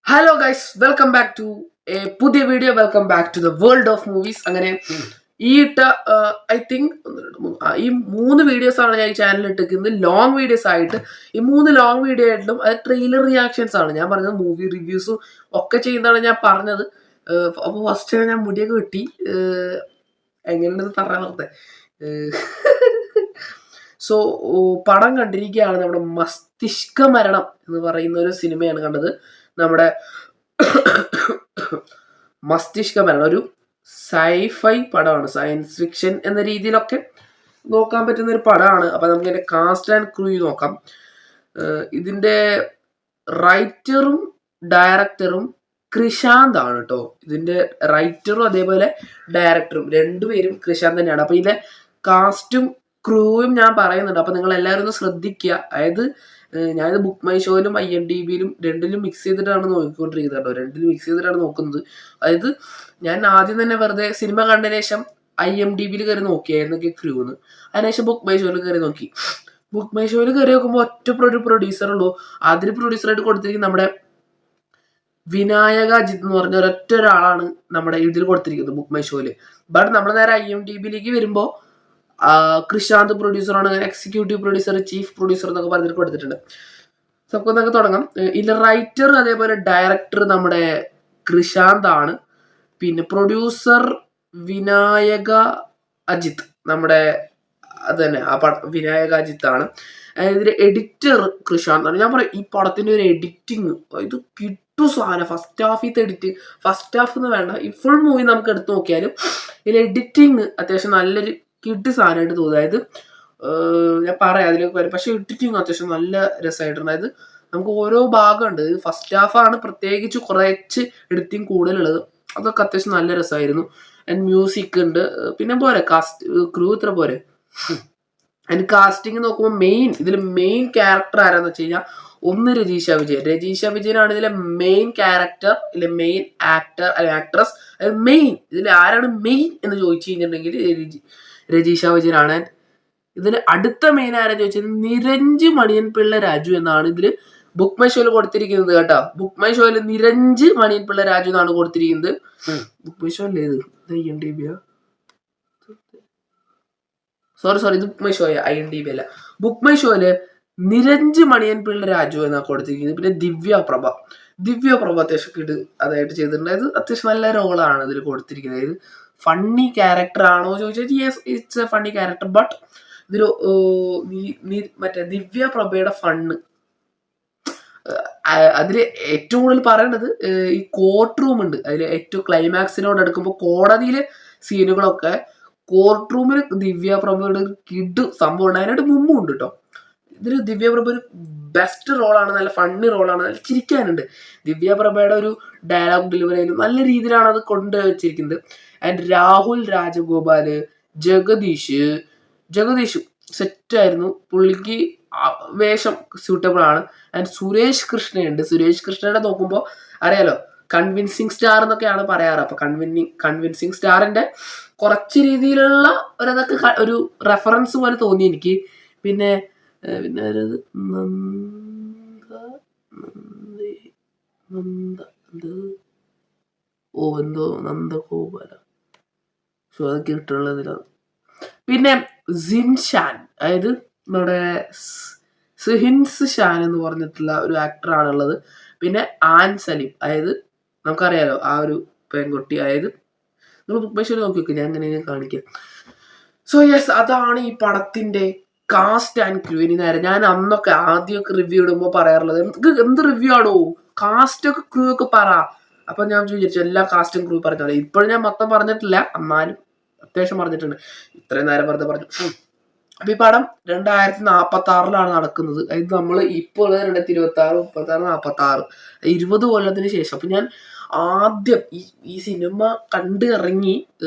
Hello guys, welcome back to a പുതിയ video. Welcome back to the world of movies. അങ്ങനെ ഈ ഇട്ട I think ഈ 3 videos ആണ് ഞാൻ ഈ ചാനലിൽ ഇട്ടിരിക്കുന്നത്. ലോങ് വീഡിയോസ് ആയിട്ട് ഈ 3 ലോങ് വീഡിയോ ആയിട്ടും അത് ട്രെയിലർ റിയാക്ഷൻസ് ആണ് ഞാൻ പറഞ്ഞത്. മൂവി റിവ്യൂസും ഒക്കെ ചെയ്യുന്നതാണ് ഞാൻ പറഞ്ഞത്. അപ്പോൾ ഫസ്റ്റ് ഞാൻ മുടിയൊക്കെ വെട്ടി. എങ്ങനെയുണ്ടെന്ന് പറഞ്ഞാൽ വെറുതെ. സോ പടം കണ്ടിരിക്കുകയാണ്. നമ്മുടെ മസ്തിഷ്ക മരണം എന്ന് പറയുന്ന ഒരു സിനിമയാണ് കണ്ടത്. നമ്മുടെ മസ്തിഷ്ക മരണം ഒരു സൈഫൈ പടമാണ്, സയൻസ് ഫിക്ഷൻ എന്ന രീതിയിലൊക്കെ നോക്കാൻ പറ്റുന്ന ഒരു പടമാണ്. അപ്പൊ നമുക്ക് ഇതിന്റെ കാസ്റ്റ് ആൻഡ് ക്രൂ നോക്കാം. ഇതിന്റെ റൈറ്ററും ഡയറക്ടറും കൃഷാന്ത് ആണ് കേട്ടോ. ഇതിന്റെ റൈറ്ററും അതേപോലെ ഡയറക്ടറും രണ്ടുപേരും കൃഷാന്ത് തന്നെയാണ്. അപ്പൊ ഇതിന്റെ കാസ്റ്റും ക്രൂവും ഞാൻ പറയുന്നുണ്ട്. അപ്പൊ നിങ്ങൾ എല്ലാവരും ഒന്ന് ശ്രദ്ധിക്കുക. അതായത് ഞാനിത് ബുക്ക് മൈ ഷോയിലും IMDbയിലും രണ്ടിലും മിക്സ് ചെയ്തിട്ടാണ് നോക്കിക്കൊണ്ടിരിക്കുന്നത് കേട്ടോ. രണ്ടിലും മിക്സ് ചെയ്തിട്ടാണ് നോക്കുന്നത്. അതായത് ഞാൻ ആദ്യം തന്നെ വെറുതെ സിനിമ കണ്ടതിന് ശേഷം IMDbയിൽ കയറി നോക്കിയായിരുന്നു ക്രൂന്ന്. അതിനുശേഷം ബുക്ക് മൈ ഷോയിൽ കയറി നോക്കി. ബുക്ക് മൈ ഷോയിൽ കയറി നോക്കുമ്പോൾ ഒറ്റ പ്രൊഡ്യൂസർ ഉള്ളൂ. അതിന് പ്രൊഡ്യൂസറായിട്ട് കൊടുത്തിരിക്കുന്നത് നമ്മുടെ വിനായക അജിത്ത് എന്ന് പറഞ്ഞ ഒരൊറ്റ ഒരാളാണ് നമ്മുടെ ഇതിൽ കൊടുത്തിരിക്കുന്നത് ബുക്ക് മൈ ഷോയിൽ. ബട്ട് നമ്മൾ നേരെ IMDbയിലേക്ക് വരുമ്പോൾ കൃഷാന്ത് പ്രൊഡ്യൂസറാണ്, എക്സിക്യൂട്ടീവ് പ്രൊഡ്യൂസർ, ചീഫ് പ്രൊഡ്യൂസർ എന്നൊക്കെ പറഞ്ഞിട്ട് കൊടുത്തിട്ടുണ്ട്. നമുക്ക് തുടങ്ങാം. ഇതിൽ റൈറ്റർ അതേപോലെ ഡയറക്ടർ നമ്മുടെ കൃഷാന്ത് ആണ്. പിന്നെ പ്രൊഡ്യൂസർ വിനായക അജിത്ത്, നമ്മുടെ അത് തന്നെ ആ വിനായക അജിത്ത് ആണ്. ഇതിന്റെ എഡിറ്റർ കൃഷാന്ത് ആണ്. ഞാൻ പറയാം, ഈ പടത്തിന്റെ ഒരു എഡിറ്റിങ് ഇത് കിട്ടു സാധനം. ഫസ്റ്റ് ഹാഫ് എന്ന് വേണ്ട, ഈ ഫുൾ മൂവി നമുക്ക് എടുത്തു നോക്കിയാലും ഇതിൽ എഡിറ്റിങ് അത്യാവശ്യം നല്ലൊരു കിട്ടി സാധനമായിട്ട് തോന്നുന്നു. അതായത് ഞാൻ പറയാം അതിലേക്ക് വരും. പക്ഷെ എഡിറ്റിങ് അത്യാവശ്യം നല്ല രസമായിട്ടുണ്ട്. അതായത് നമുക്ക് ഓരോ ഭാഗമുണ്ട്. ഫസ്റ്റ് ഹാഫാണ് പ്രത്യേകിച്ച് കുറച്ച് എഡിറ്റിങ് കൂടുതലുള്ളത്. അതൊക്കെ അത്യാവശ്യം നല്ല രസമായിരുന്നു. ആൻഡ് മ്യൂസിക് ഉണ്ട്. പിന്നെ പോരെ ക്രൂ ഇത്ര പോരെ. അതിന് കാസ്റ്റിംഗ് നോക്കുമ്പോൾ ഇതിൽ മെയിൻ ക്യാരക്ടർ ആരാന്ന് വെച്ച് കഴിഞ്ഞാൽ ഒന്ന് രജീഷ വിജയനാണ് ഇതിലെ മെയിൻ ക്യാരക്ടർ, ഇതിലെ മെയിൻ ആക്ടർ അല്ലെ ആക്ട്രസ്. അതായത് മെയിൻ ഇതിൽ ആരാണ് മെയിൻ എന്ന് ചോദിച്ചു കഴിഞ്ഞിട്ടുണ്ടെങ്കിൽ രജീഷ വിജയനാണ്. ഇതിൽ അടുത്ത മെയിൻ ആരാന്ന് ചോദിച്ചത് നിരഞ്ജ് മണിയൻ പിള്ള രാജു എന്നാണ് ഇതിൽ ബുക്ക് മൈ ഷോയിൽ കൊടുത്തിരിക്കുന്നത് കേട്ടോ. ബുക്ക് മൈ ഷോയിൽ നിരഞ്ജ് മണിയൻ പിള്ള രാജു എന്നാണ് കൊടുത്തിരിക്കുന്നത്. ബുക്ക് മൈ ഷോയിൽ ഏത് സോറി ഇത് ബുക്ക് മൈ ഷോ IMDb അല്ല. ബുക്ക് മൈ ഷോയില് നിരഞ്ജ് മണിയൻ പിള്ള രാജു എന്നാണ് കൊടുത്തിരിക്കുന്നത്. പിന്നെ ദിവ്യ പ്രഭ അത്യാവശ്യം അതായിട്ട് ചെയ്തിട്ടുണ്ട്. അത് അത്യാവശ്യം നല്ല റോളാണ് ഇതിൽ കൊടുത്തിരിക്കുന്നത്. അതായത് ഫണ്ണി ക്യാരക്ടർ ആണോ ചോദിച്ചാൽ yes, it's A funny character. But ഇതിൽ മറ്റേ ദിവ്യ പ്രഭയുടെ ഫണ്ണ് അതിൽ ഏറ്റവും കൂടുതൽ പറയേണ്ടത് ഈ കോർട്ട് റൂം ഉണ്ട്. അതിൽ ഏറ്റവും ക്ലൈമാക്സിനോട് എടുക്കുമ്പോൾ കോടതിയിലെ സീനുകളൊക്കെ കോർട്ട് റൂമിൽ ദിവ്യ പ്രഭയുടെ കിഡ് സംഭവം ഉണ്ട്. അതിനായിട്ട് മുമ്പും ഉണ്ട് കേട്ടോ. ഇതിൽ ദിവ്യ പ്രഭ ഒരു ബെസ്റ്റ് റോളാണ്, നല്ല ഫണ്ണി റോളാണ്, നല്ല ചിരിക്കാനുണ്ട്. ദിവ്യ പ്രഭയുടെ ഒരു ഡയലോഗ് ഡെലിവറി നല്ല രീതിയിലാണ് അത് കൊണ്ടുവച്ചിരിക്കുന്നത്. ആൻഡ് രാഹുൽ രാജഗോപാല്, ജഗദീഷ് സെറ്റായിരുന്നു. പുള്ളിക്ക് വേഷം സ്യൂട്ടബിൾ ആണ്. ആൻഡ് സുരേഷ് കൃഷ്ണയുടെ നോക്കുമ്പോൾ അറിയാലോ, കൺവിൻസിങ് സ്റ്റാർ എന്നൊക്കെയാണ് പറയാറ്. അപ്പൊ കൺവിൻസിങ് സ്റ്റാറിന്റെ കുറച്ച് രീതിയിലുള്ള ഒരു റെഫറൻസ് പോലെ തോന്നി എനിക്ക്. പിന്നെ നന്ദഗോപാല അതൊക്കെ ഇട്ടുള്ളതിലാണ്. പിന്നെ സിൻഷാൻ, അതായത് നമ്മുടെ സിഹിൻസ് ഷാൻ എന്ന് പറഞ്ഞിട്ടുള്ള ഒരു ആക്ടറാണുള്ളത്. പിന്നെ ആൻ സലീം, അതായത് നമുക്കറിയാലോ ആ ഒരു പെൺകുട്ടി. അതായത് നിങ്ങൾ ബുക്ക് മൈ ഷോയിൽ നോക്കി വെക്കുക, ഞാൻ അങ്ങനെ കാണിക്കാം. സോ യെസ്, അതാണ് ഈ പടത്തിന്റെ കാസ്റ്റ് ആൻഡ് ക്രൂ. ഇനി നേരെ ഞാൻ അന്നൊക്കെ ആദ്യമൊക്കെ റിവ്യൂ ഇടുമ്പോൾ പറയാറുള്ളത്, എന്ത് റിവ്യൂ ആണോ, കാസ്റ്റ് ഒക്കെ ക്രൂ ഒക്കെ പറ. അപ്പൊ ഞാൻ വിചാരിച്ചു എല്ലാ കാസ്റ്റും ക്രൂ പറഞ്ഞോളെ. ഇപ്പോഴും ഞാൻ മൊത്തം പറഞ്ഞിട്ടില്ല, എന്നാലും അത്യാവശ്യം പറഞ്ഞിട്ടുണ്ട്. ഇത്രയും നേരം വെറുതെ പറഞ്ഞു. അപ്പൊ ഈ പടം 2046 നടക്കുന്നത്. അതായത് നമ്മൾ ഇപ്പോൾ 2026, 36, 46 20 കൊല്ലത്തിന് ശേഷം. അപ്പൊ ഞാൻ ആദ്യം ഈ സിനിമ കണ്ട് ഇറങ്ങി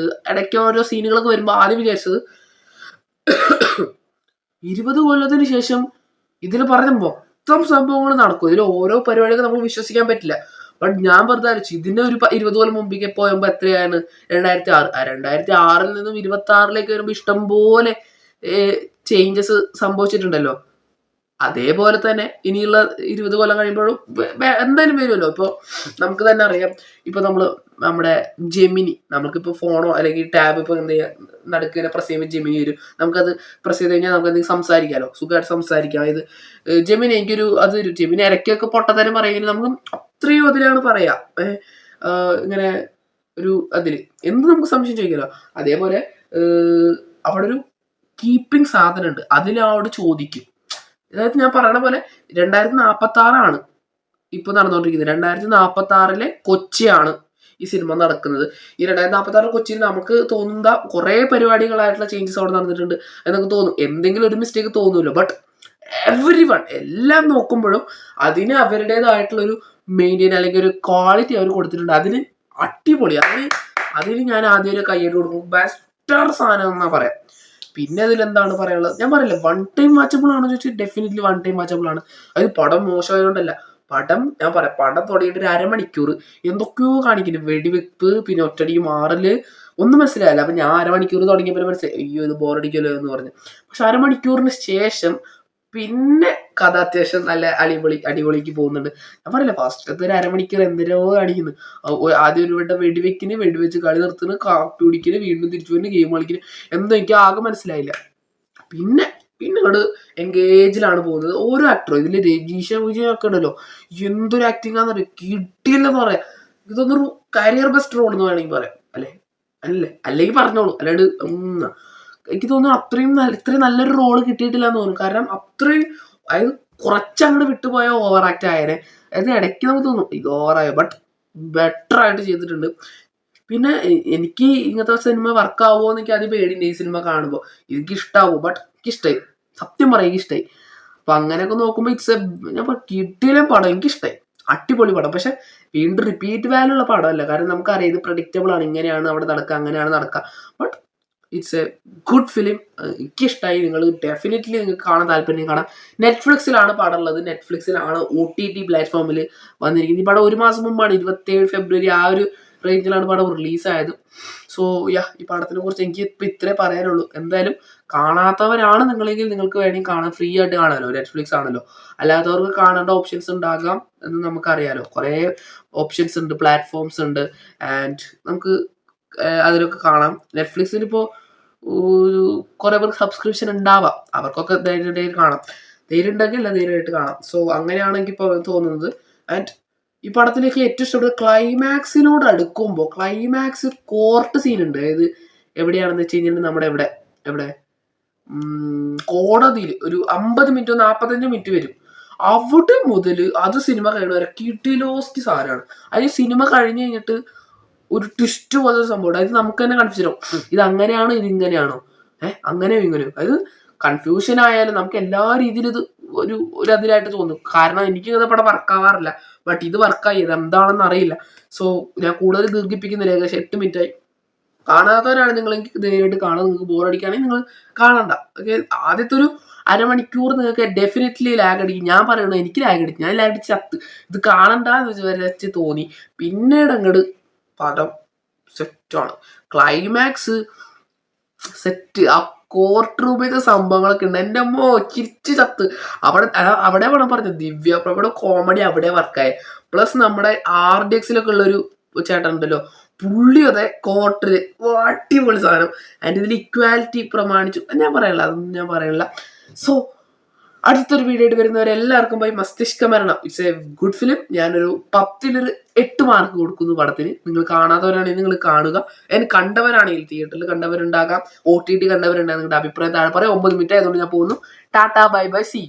ഇടയ്ക്ക് ഓരോ സീനുകളൊക്കെ വരുമ്പോൾ ആദ്യം വിചാരിച്ചത് 20 കൊല്ലത്തിന് ശേഷം ഇതിൽ പറഞ്ഞ മൊത്തം സംഭവങ്ങൾ നടക്കും, ഇതിൽ ഓരോ പരിപാടികൾ നമുക്ക് വിശ്വസിക്കാൻ പറ്റില്ല. ബട്ട് ഞാൻ വെറുതെ ആലോചിച്ചു, ഇതിന്റെ ഒരു 20 കൊല്ലം മുമ്പിലേക്ക് പോയപ്പോ എത്രയാണ് 2006. 2006 നിന്നും 26 വരുമ്പോ ഇഷ്ടംപോലെ ചേഞ്ചസ് സംഭവിച്ചിട്ടുണ്ടല്ലോ. അതേപോലെ തന്നെ ഇനിയുള്ള 20 കൊല്ലം കഴിയുമ്പോഴും എന്തായാലും വരുമല്ലോ. ഇപ്പോൾ നമുക്ക് തന്നെ അറിയാം, ഇപ്പോൾ നമ്മുടെ ജെമിനി, നമുക്കിപ്പോൾ ഫോണോ അല്ലെങ്കിൽ ടാബ് ഇപ്പോൾ എന്ത് ചെയ്യുക, നടുക്കിനെ പ്രസ് ചെയ്യുമ്പോൾ ജെമിനി വരും. നമുക്കത് പ്രസ് ചെയ്ത് കഴിഞ്ഞാൽ നമുക്ക് എന്തെങ്കിലും സംസാരിക്കാമല്ലോ, സുഖമായിട്ട് സംസാരിക്കാം. ഇത് ജെമിനി എനിക്കൊരു അത് ഒരു ജെമിനി ഇടയ്ക്കൊക്കെ പൊട്ടത്തരം പറയുമെങ്കിൽ നമുക്ക് അത്രയും അതിലാണ് പറയാം. ഇങ്ങനെ ഒരു അതിൽ എന്ത് നമുക്ക് സംശയം ചോദിക്കാമല്ലോ. അതേപോലെ അവിടെ ഒരു കീപ്പിംഗ് സാധനമുണ്ട്, അതിലവിടെ ചോദിക്കും. അതായത് ഞാൻ പറയണ പോലെ 2046 ഇപ്പോൾ നടന്നുകൊണ്ടിരിക്കുന്നത്. 2046 കൊച്ചിയാണ് ഈ സിനിമ നടക്കുന്നത്. ഈ 2046 കൊച്ചിയിൽ നമുക്ക് തോന്നുന്ന കുറേ പരിപാടികളായിട്ടുള്ള ചേഞ്ചസ് അവിടെ നടന്നിട്ടുണ്ട് എന്നൊക്കെ തോന്നും. എന്തെങ്കിലും ഒരു മിസ്റ്റേക്ക് തോന്നുമല്ലോ. ബട്ട് എല്ലാം നോക്കുമ്പോഴും അതിന് അവരുടേതായിട്ടുള്ളൊരു മെയിൻറ്റെയിൻ അല്ലെങ്കിൽ ഒരു ക്വാളിറ്റി അവർ കൊടുത്തിട്ടുണ്ട്. അതിന് അടിപൊളി. അതിന് ഞാൻ ആദ്യം ഒരു കയ്യേറ്റ് കൊടുക്കും. ബെസ്റ്റർ സാധനം എന്നാ പറയാം. പിന്നെ അതിലെന്താണ് പറയാനുള്ളത്, ഞാൻ പറയില്ല വൺ ടൈം വാച്ചബിൾ ആണെന്ന് ചോദിച്ചാൽ ഡെഫിനറ്റ്ലി വൺ ടൈം വാച്ചബിൾ ആണ്. അത് പടം മോശമായതുകൊണ്ടല്ല. ഞാൻ പറയാം, പടം തുടങ്ങിയിട്ട് ഒരു അരമണിക്കൂർ എന്തൊക്കെയോ കാണിക്കുന്നു, വെടിവെപ്പ്, പിന്നെ ഒറ്റടി മാറല്, ഒന്നും മനസ്സിലായില്ല. അപ്പം ഞാൻ അരമണിക്കൂർ തുടങ്ങിയപ്പോൾ മനസ്സിലായി, അയ്യോ ഇത് ബോറടിക്കല്ലോ എന്ന് പറഞ്ഞു. പക്ഷെ അരമണിക്കൂറിന് ശേഷം പിന്നെ കഥ അത്യാവശ്യം നല്ല അടിപൊളിക്ക് പോകുന്നുണ്ട്. ഞാൻ പറയില്ല, ഫസ്റ്റത്തെ ഒരു അരമണിക്കൂർ എന്തിനോ കാണിക്കുന്നു. ആദ്യം ഒരു വെടിവെച്ച് കളി നിർത്തുന്നു, കാപ്പി കുടിക്കുന്നു, വീണ്ടും തിരിച്ചു വരുന്നു, ഗെയിം കളിക്കുന്നു, എന്തോ എനിക്ക് ആകെ മനസ്സിലായില്ല. പിന്നെ അങ്ങോട്ട് എൻഗേജിലാണ് പോകുന്നത്. ഓരോ ആക്ടറും ഇതിൽ രജീഷ വിജയൊക്കെ ഉണ്ടല്ലോ, എന്തൊരു ആക്ടിങ് ആണെന്ന് പറയാം, കിട്ടിയില്ലെന്ന് പറയാം. ഇതൊന്നൊരു കരിയർ ബെസ്റ്റ് റോൾ എന്ന് വേണമെങ്കിൽ പറയാം, അല്ലെങ്കിൽ പറഞ്ഞോളൂ. അല്ലാണ്ട് എനിക്ക് തോന്നുന്നു ഇത്രയും നല്ലൊരു റോള് കിട്ടിയിട്ടില്ല എന്ന് തോന്നുന്നു. കാരണം അത്രയും അതായത് കുറച്ചങ്ങോട്ട് വിട്ടുപോയ ഓവർ ആക്ട് ആയനെ. അതായത് ഇടയ്ക്ക് നമുക്ക് തോന്നും ഇത് ഓവറായോ, ബട്ട് ബെറ്റർ ആയിട്ട് ചെയ്തിട്ടുണ്ട്. പിന്നെ എനിക്ക് ഇങ്ങനത്തെ സിനിമ വർക്കാവുമോ എന്ന് എനിക്ക് ആദ്യം പേടിയുണ്ട് ഈ സിനിമ കാണുമ്പോൾ. എനിക്ക് ഇഷ്ടാവും, ബട്ട് എനിക്കിഷ്ടായി, സത്യം പറയാം എനിക്കിഷ്ടായി. അപ്പൊ അങ്ങനെയൊക്കെ നോക്കുമ്പോൾ ഞാൻ കിട്ടിയ പടം എനിക്കിഷ്ടായി, അടിപൊളി പടം. പക്ഷെ വീണ്ടും റിപ്പീറ്റ് വാല്യൂ ഉള്ള പടമല്ല. കാരണം നമുക്കറിയാം ഇത് പ്രഡിക്റ്റബിൾ ആണ്, ഇങ്ങനെയാണ് അവിടെ നടക്കുക, അങ്ങനെയാണ് നടക്കുക. But it's a good film. എനിക്കിഷ്ടമായി. നിങ്ങൾ ഡെഫിനറ്റ്ലി നിങ്ങൾക്ക് കാണാൻ താല്പര്യം കാണാം. നെറ്റ്ഫ്ലിക്സിലാണ് പടം ഉള്ളത്. നെറ്റ്ഫ്ലിക്സിലാണ് OTT പ്ലാറ്റ്ഫോമിൽ വന്നിരിക്കുന്നത്. ഈ പടം 1 മാസം മുമ്പാണ്, 27 ഫെബ്രുവരി ആ ഒരു റേഞ്ചിലാണ് പടം റിലീസായത്. സോ ഈ പടത്തിനെ കുറിച്ച് എനിക്ക് ഇപ്പം ഇത്രേ പറയാനുള്ളൂ. എന്തായാലും കാണാത്തവരാണ് നിങ്ങളെങ്കിൽ നിങ്ങൾക്ക് വേണമെങ്കിൽ കാണാൻ, ഫ്രീ ആയിട്ട് കാണാമല്ലോ, നെറ്റ്ഫ്ലിക്സ് ആണല്ലോ. അല്ലാത്തവർക്ക് കാണേണ്ട ഓപ്ഷൻസ് ഉണ്ടാകാം എന്ന് നമുക്കറിയാലോ. കുറേ ഓപ്ഷൻസ് ഉണ്ട്, പ്ലാറ്റ്ഫോംസ് ഉണ്ട്, ആൻഡ് നമുക്ക് അതിലൊക്കെ കാണാം. നെറ്റ്ഫ്ലിക്സിൽ ഇപ്പോൾ കുറേ പേർക്ക് സബ്സ്ക്രിപ്ഷൻ ഉണ്ടാവാം, അവർക്കൊക്കെ ധൈര്യമായിട്ട് കാണാം. ധൈര്യം ഉണ്ടെങ്കിൽ ധൈര്യമായിട്ട് കാണാം. സോ അങ്ങനെയാണ് ഇപ്പോൾ തോന്നുന്നത്. ആൻഡ് ഈ പടത്തിലേക്ക് ഏറ്റവും ഇഷ്ടപ്പെട്ട ക്ലൈമാക്സിനോട് അടുക്കുമ്പോൾ, ക്ലൈമാക്സ് ഒരു കോർട്ട് സീൻ ഉണ്ട്. അതായത് എവിടെയാണെന്ന് വെച്ച് കഴിഞ്ഞാൽ നമ്മുടെ എവിടെ കോടതിയിൽ ഒരു 50 മിനിറ്റോ 45 മിനിറ്റ് വരും. അവിടെ മുതൽ അത് സിനിമ കഴിയുന്ന വരെ കിടിലോസ്കി സാധനമാണ്. അത് സിനിമ കഴിഞ്ഞ് കഴിഞ്ഞിട്ട് ഒരു ട്വിസ്റ്റ് പോലെ സംഭവം. അതായത് നമുക്ക് തന്നെ കൺഫ്യൂഷൻ ആവും, ഇത് അങ്ങനെയാണോ ഇത് ഇങ്ങനെയാണോ, അങ്ങനെയോ ഇങ്ങനെയോ. അതായത് കൺഫ്യൂഷൻ ആയാലും നമുക്ക് എല്ലാ രീതിയിലും ഇത് ഒരു അതിലായിട്ട് തോന്നും. കാരണം എനിക്ക് ഇങ്ങനെ പടം വർക്കാവാറില്ല, ബട്ട് ഇത് വർക്കായി. ഇത് എന്താണെന്ന് അറിയില്ല. സോ ഞാൻ കൂടുതൽ ദീർഘിപ്പിക്കുന്നില്ല, ഏകദേശം 8 മിനിറ്റായി. കാണാത്തവരാണ് നിങ്ങൾ, എനിക്ക് ധൈര്യമായിട്ട് കാണാം. നിങ്ങൾക്ക് ബോറടിക്കുകയാണെങ്കിൽ നിങ്ങൾ കാണണ്ട. ഓക്കെ, ആദ്യത്തെ ഒരു അരമണിക്കൂർ നിങ്ങൾക്ക് ഡെഫിനറ്റ്ലി ലാഗ് അടിക്കും. ഞാൻ പറയണത് എനിക്ക് ലാഗ് അടിക്കും, ഞാൻ ലാഗ് അടിച്ച് ചത്ത്. ഇത് കാണണ്ടെന്ന് വെച്ച് തോന്നി. പിന്നീട് അങ്ങോട്ട് പടം സെറ്റാണ്. Climax set. ആ കോർട്ട് റൂമിലത്തെ സംഭവങ്ങളൊക്കെ ഉണ്ട്, എൻ്റെ അമ്മോ ചിരിച്ച് ചത്ത്. അവിടെ വേണം പറഞ്ഞത്, ദിവ്യ പ്രഭയുടെ കോമഡി അവിടെ വർക്കായി. പ്ലസ് നമ്മുടെ RDX ഉള്ളൊരു ചേട്ടൻ ഉണ്ടല്ലോ, പുള്ളി അതെ കോർട്ടില് അടിപൊളി സാധനം. ആൻഡ് ഇതിൽ ഇക്വാലിറ്റി പ്രമാണിച്ചു ഞാൻ പറയണില്ല. സോ അടുത്തൊരു വീഡിയോ ആയിട്ട് വരുന്നവരെ എല്ലാവർക്കും പോയി മസ്തിഷ്ക മരണം. It's a good film. ഞാനൊരു 10-ൽ 8 മാർക്ക് കൊടുക്കുന്നു പടത്തിന്. നിങ്ങൾ കാണാത്തവരാണെങ്കിൽ നിങ്ങൾ കാണുക. കണ്ടവരാണെങ്കിൽ തിയേറ്ററിൽ കണ്ടവരുണ്ടാകാം, OTT കണ്ടവരുണ്ടാകും. നിങ്ങളുടെ അഭിപ്രായം താഴെ പറയാം. 9 മിനിറ്റ് ആയതുകൊണ്ട് ഞാൻ പോകുന്നു. Tata, bye bye, see.